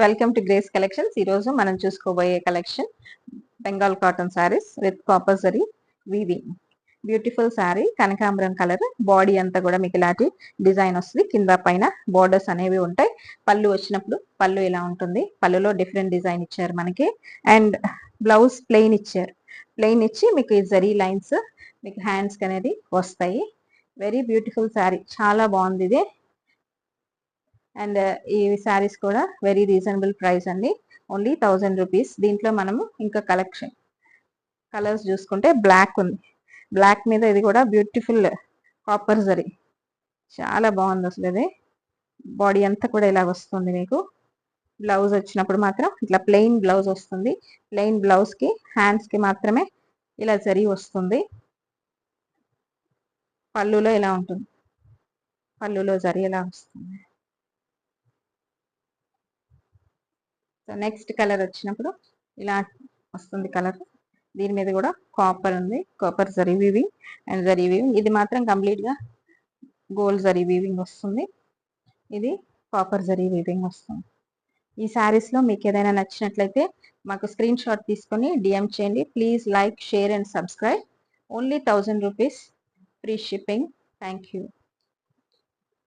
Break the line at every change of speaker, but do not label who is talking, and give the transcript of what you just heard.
Welcome to grace collections. ఈ రోజు మనం చూసుకోబోయే collection Bengal cotton saris with copper zari weaving. Beautiful sari, కనకాంబరం కలర్. బాడీ అంతా కూడా మీకు ఇలాంటి డిజైన్ వస్తుంది. కింద పైన బోర్డర్స్ అనేవి ఉంటాయి. పళ్ళు వచ్చినప్పుడు పళ్ళు ఇలా ఉంటుంది. పళ్ళులో డిఫరెంట్ డిజైన్ ఇచ్చారు మనకి. అండ్ బ్లౌజ్ ప్లెయిన్ ఇచ్చారు. ప్లెయిన్ ఇచ్చి మీకు ఈ జరీ లైన్స్ మీకు హ్యాండ్స్ అనేది వస్తాయి. వెరీ బ్యూటిఫుల్ సారీ, చాలా బాగుంది ఇది. అండ్ ఈ శారీస్ కూడా వెరీ రీజనబుల్ ప్రైస్ అండి, ఓన్లీ 1000 రూపీస్. దీంట్లో మనము ఇంకా కలెక్షన్ కలర్స్ చూసుకుంటే బ్లాక్ ఉంది. బ్లాక్ మీద ఇది కూడా బ్యూటిఫుల్ కాపర్ జరీ, చాలా బాగుంది అసలు. ఇది బాడీ అంతా కూడా ఇలా వస్తుంది. మీకు బ్లౌజ్ వచ్చినప్పుడు మాత్రం ఇట్లా ప్లెయిన్ బ్లౌజ్ వస్తుంది. ప్లెయిన్ బ్లౌజ్ కి హ్యాండ్స్ కి మాత్రమే ఇలా జరీ వస్తుంది. పళ్ళులో ఇలా ఉంటుంది. పళ్ళులో జరీ ఇలా వస్తుంది. సో నెక్స్ట్ కలర్ వచ్చినప్పుడు ఇలా వస్తుంది కలర్. దీని మీద కూడా కాపర్ ఉంది, copper zari weaving and zari weaving. ఇది మాత్రం కంప్లీట్ గా గోల్డ్ జరీ వీవింగ్ వస్తుంది. ఇది కాపర్ జరీ వీవింగ్ వస్తుంది. ఈ శారీస్ లో మీకు ఏదైనా నచ్చినట్లయితే మాకు స్క్రీన్ షాట్ తీసుకొని డిఎం చేయండి. Please like, share and subscribe. Only 1000 rupees, free shipping. Thank you.